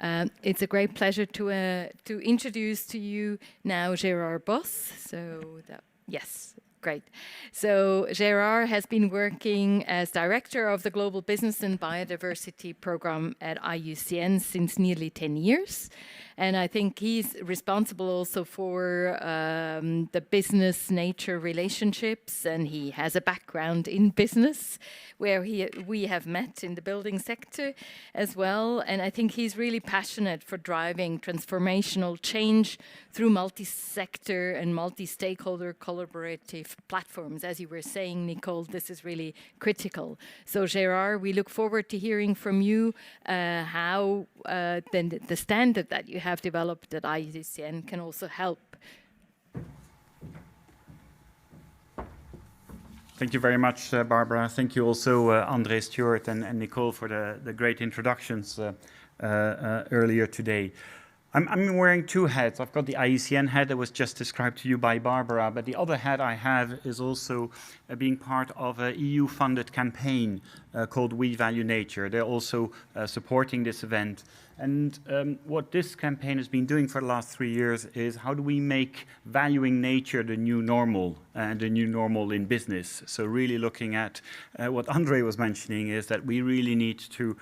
It's a great pleasure to introduce to you now Gerard Boss. Yes, great. So Gerard has been working as director of the Global Business and Biodiversity Program at IUCN since nearly 10 years. And I think he's responsible also for the business-nature relationships, and he has a background in business where we have met in the building sector as well. And I think he's really passionate for driving transformational change through multi-sector and multi-stakeholder collaborative platforms. As you were saying, Nicole, this is really critical. So Gerard, we look forward to hearing from you how then the standard that you have developed at IUCN can also help. Thank you very much, Barbara. Thank you also, André, Stuart, and Nicole for the great introductions earlier today. I'm wearing two hats. I've got the IUCN hat that was just described to you by Barbara, but the other hat I have is also being part of an EU-funded campaign called We Value Nature. They're also supporting this event. And what this campaign has been doing for the last 3 years is how do we make valuing nature the new normal and the new normal in business. So really looking at what André was mentioning is that we really need to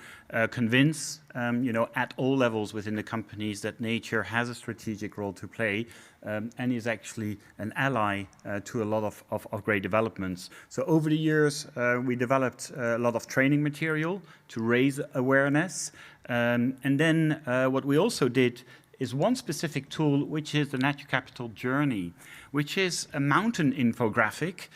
convince, at all levels within the companies that nature has a strategic role to play and is actually an ally to a lot of great developments. So over the years, we developed a lot of training material to raise awareness. And then what we also did is one specific tool, which is the Natural Capital Journey, which is a mountain infographic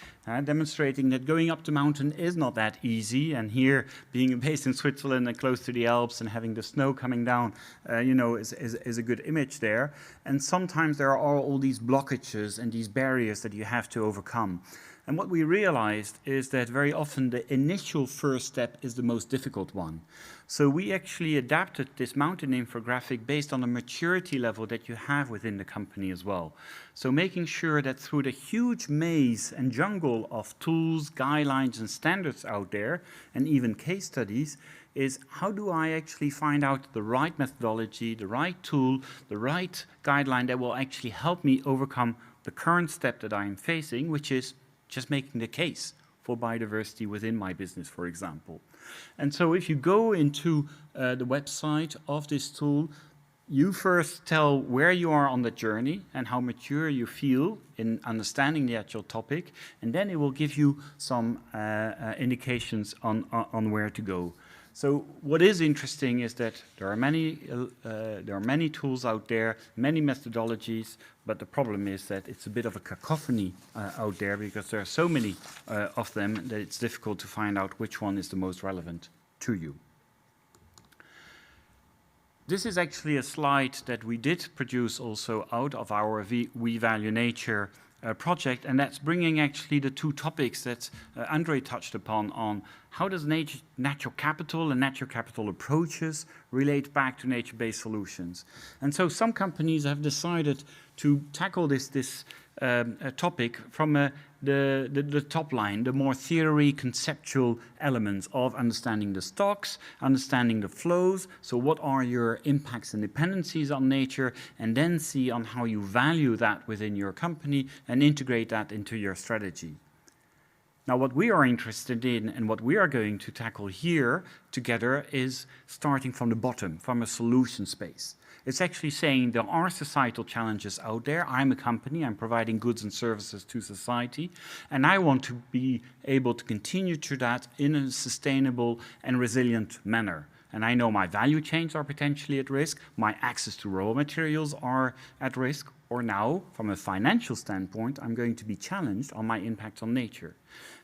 demonstrating that going up the mountain is not that easy. And here, being based in Switzerland and close to the Alps and having the snow coming down, is a good image there. And sometimes there are all these blockages and these barriers that you have to overcome. And what we realized is that very often the initial first step is the most difficult one. So we actually adapted this mountain infographic based on the maturity level that you have within the company as well. So making sure that through the huge maze and jungle of tools, guidelines, and standards out there, and even case studies, is how do I actually find out the right methodology, the right tool, the right guideline that will actually help me overcome the current step that I'm facing, which is just making the case for biodiversity within my business, for example. And so if you go into the website of this tool, you first tell where you are on the journey and how mature you feel in understanding the actual topic, and then it will give you some indications on where to go. So what is interesting is that there are many tools out there, many methodologies, but the problem is that it's a bit of a cacophony out there because there are so many of them that it's difficult to find out which one is the most relevant to you. This is actually a slide that we did produce also out of our We Value Nature project, and that's bringing actually the two topics that André touched upon on how does natural capital and natural capital approaches relate back to nature-based solutions. And so some companies have decided to tackle this topic from the top line, the more theory, conceptual elements of understanding the stocks, understanding the flows, so what are your impacts and dependencies on nature, and then see on how you value that within your company and integrate that into your strategy. Now, what we are interested in and what we are going to tackle here together is starting from the bottom, from a solution space. It's actually saying there are societal challenges out there. I'm a company, I'm providing goods and services to society, and I want to be able to continue to that in a sustainable and resilient manner. And I know my value chains are potentially at risk, my access to raw materials are at risk, or now, from a financial standpoint, I'm going to be challenged on my impact on nature.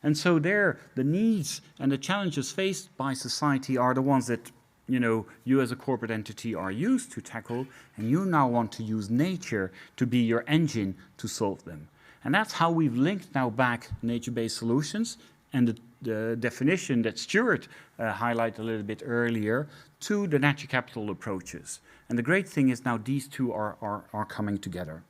And so there, the needs and the challenges faced by society are the ones that you as a corporate entity are used to tackle, and you now want to use nature to be your engine to solve them. And that's how we've linked now back nature-based solutions and the definition that Stuart highlighted a little bit earlier to the natural capital approaches. And the great thing is now these two are coming together.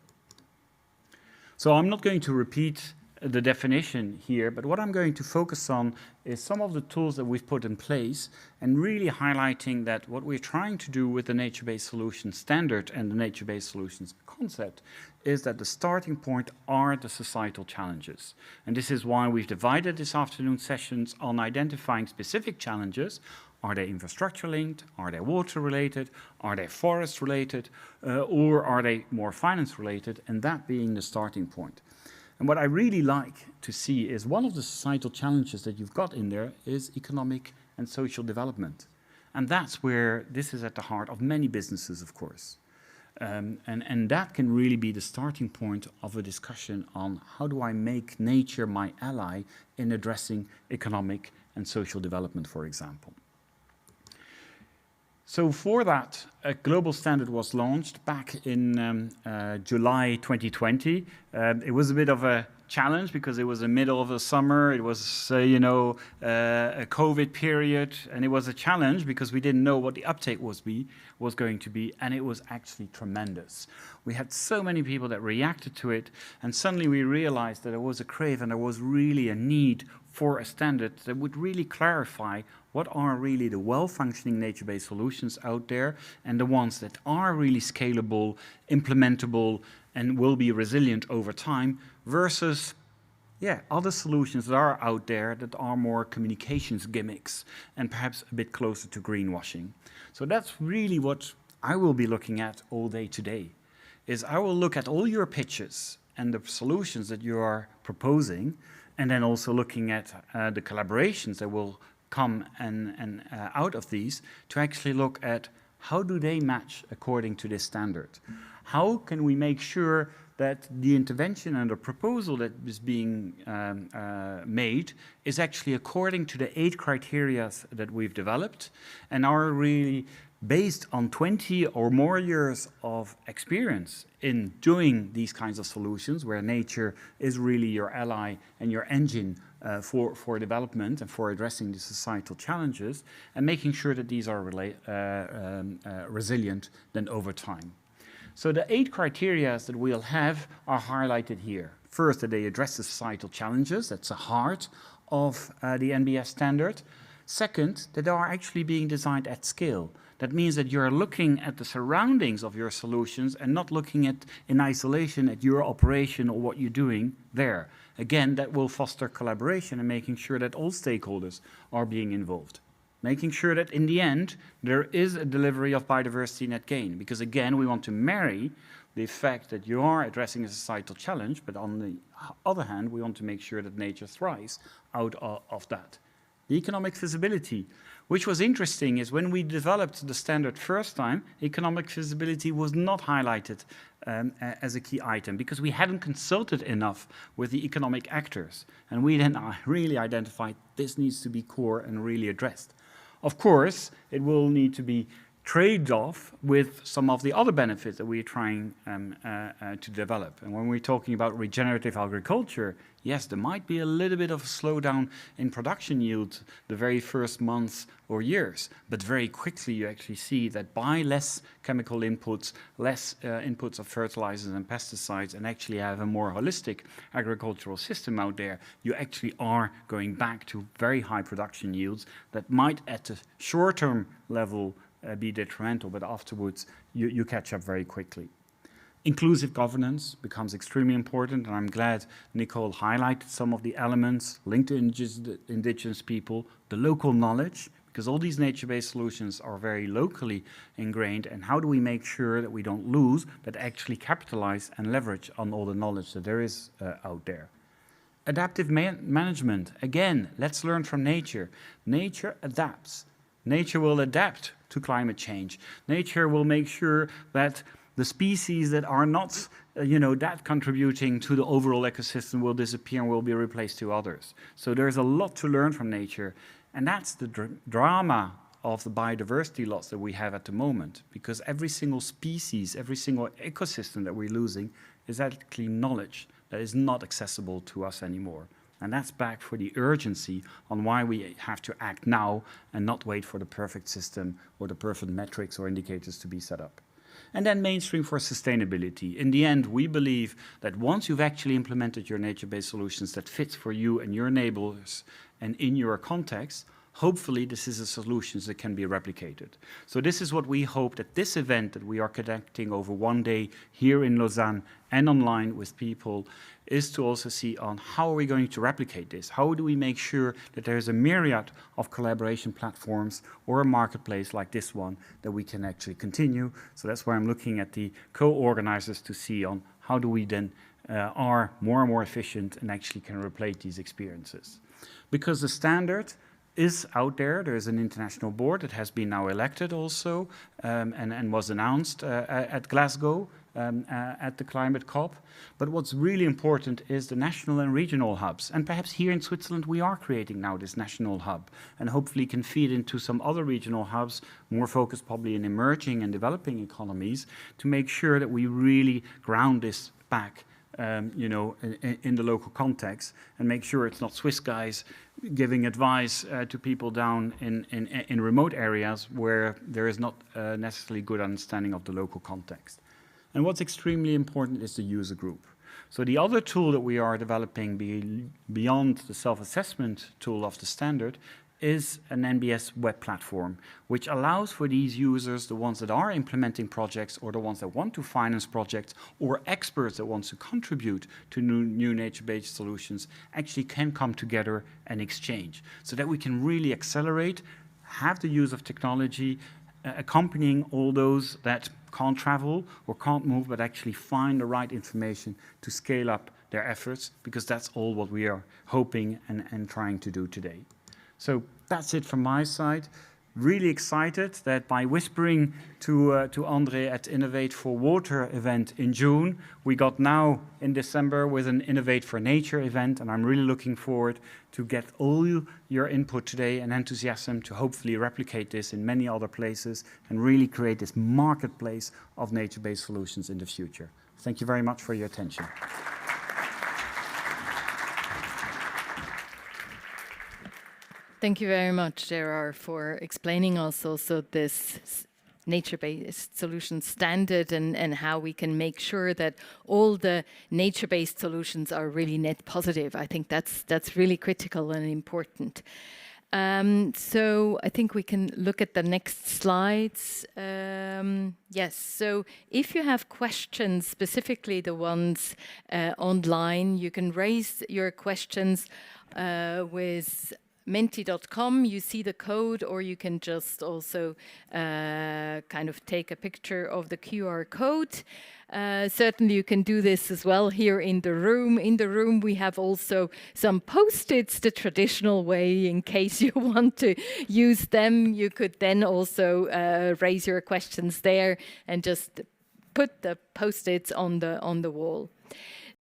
So I'm not going to repeat the definition here, but what I'm going to focus on is some of the tools that we've put in place and really highlighting that what we're trying to do with the nature-based solutions standard and the nature-based solutions concept is that the starting point are the societal challenges. And this is why we've divided this afternoon sessions on identifying specific challenges. Are they infrastructure linked? Are they water related? Are they forest related? Or are they more finance related? And that being the starting point. And what I really like to see is one of the societal challenges that you've got in there is economic and social development. And that's where this is at the heart of many businesses, of course. And that can really be the starting point of a discussion on how do I make nature my ally in addressing economic and social development, for example. So for that, a global standard was launched back in July 2020. It was a bit of a challenge because it was the middle of the summer. It was, a COVID period, and it was a challenge because we didn't know what the uptake was going to be, and it was actually tremendous. We had so many people that reacted to it, and suddenly we realized that there was a crave and there was really a need for a standard that would really clarify what are really the well-functioning nature-based solutions out there and the ones that are really scalable, implementable, and will be resilient over time versus other solutions that are out there that are more communications gimmicks and perhaps a bit closer to greenwashing. So that's really what I will be looking at all day today, is I will look at all your pitches and the solutions that you are proposing, and then also looking at the collaborations that will come and out of these to actually look at how do they match according to this standard. How can we make sure that the intervention and the proposal that is being made is actually according to the 8 criteria that we've developed and are really based on 20 or more years of experience in doing these kinds of solutions where nature is really your ally and your engine for development and for addressing the societal challenges and making sure that these are resilient then over time. So the 8 criteria that we'll have are highlighted here. First, that they address the societal challenges. That's the heart of the NBS standard. Second, that they are actually being designed at scale. That means that you're looking at the surroundings of your solutions and not looking at in isolation at your operation or what you're doing there. Again, that will foster collaboration and making sure that all stakeholders are being involved. Making sure that in the end, there is a delivery of biodiversity net gain. Because again, we want to marry the fact that you are addressing a societal challenge, but on the other hand, we want to make sure that nature thrives out of that. The economic feasibility, which was interesting, is when we developed the standard first time, economic feasibility was not highlighted as a key item because we hadn't consulted enough with the economic actors. And we then really identified this needs to be core and really addressed. Of course, it will need to be traded off with some of the other benefits that we're trying to develop. And when we're talking about regenerative agriculture, yes, there might be a little bit of a slowdown in production yield the very first months or years, but very quickly you actually see that by less chemical inputs, less inputs of fertilizers and pesticides, and actually have a more holistic agricultural system out there, you actually are going back to very high production yields that might at a short-term level be detrimental, but afterwards you catch up very quickly. Inclusive governance becomes extremely important, and I'm glad Nicole highlighted some of the elements linked to indigenous people, the local knowledge, because all these nature-based solutions are very locally ingrained, and how do we make sure that we don't lose, but actually capitalize and leverage on all the knowledge that there is out there. Adaptive management, again, let's learn from nature. Nature adapts. Nature will adapt to climate change. Nature will make sure that the species that are not, that contributing to the overall ecosystem will disappear and will be replaced to others. So there's a lot to learn from nature, and that's the drama of the biodiversity loss that we have at the moment, because every single species, every single ecosystem that we're losing is actually knowledge that is not accessible to us anymore. And that's back for the urgency on why we have to act now and not wait for the perfect system or the perfect metrics or indicators to be set up. And then mainstream for sustainability. In the end, we believe that once you've actually implemented your nature-based solutions that fits for you and your neighbors and in your context, hopefully this is a solution that can be replicated. So this is what we hope that this event that we are conducting over one day here in Lausanne and online with people is to also see on how are we going to replicate this? How do we make sure that there's a myriad of collaboration platforms or a marketplace like this one that we can actually continue? So that's where I'm looking at the co-organizers to see on how do we then are more and more efficient and actually can replace these experiences. Because the standard is out there. There is an international board that has been now elected also and was announced at Glasgow at the climate COP. But what's really important is the national and regional hubs. And perhaps here in Switzerland we are creating now this national hub and hopefully can feed into some other regional hubs, more focused probably in emerging and developing economies, to make sure that we really ground this back in the local context and make sure it's not Swiss guys giving advice to people down in remote areas where there is not necessarily good understanding of the local context. And what's extremely important is the user group. So the other tool that we are developing beyond the self-assessment tool of the standard is an NBS web platform, which allows for these users, the ones that are implementing projects or the ones that want to finance projects or experts that want to contribute to new nature-based solutions, actually can come together and exchange so that we can really accelerate, have the use of technology, accompanying all those that can't travel or can't move, but actually find the right information to scale up their efforts, because that's all what we are hoping and trying to do today. So that's it from my side. Really excited that by whispering to André at Innovate for Water event in June, we got now in December with an Innovate for Nature event, and I'm really looking forward to get all your input today and enthusiasm to hopefully replicate this in many other places and really create this marketplace of nature-based solutions in the future. Thank you very much for your attention. Thank you very much, Gerard, for explaining us also this nature-based solution standard and how we can make sure that all the nature-based solutions are really net positive. I think that's really critical and important. So I think we can look at the next slides. Yes, so if you have questions, specifically the ones online, you can raise your questions with menti.com. You see the code, or you can just also kind of take a picture of the QR code. Certainly you can do this as well here in the room. In the room we have also some post-its the traditional way in case you want to use them. You could then also raise your questions there and just put the post-its on the wall.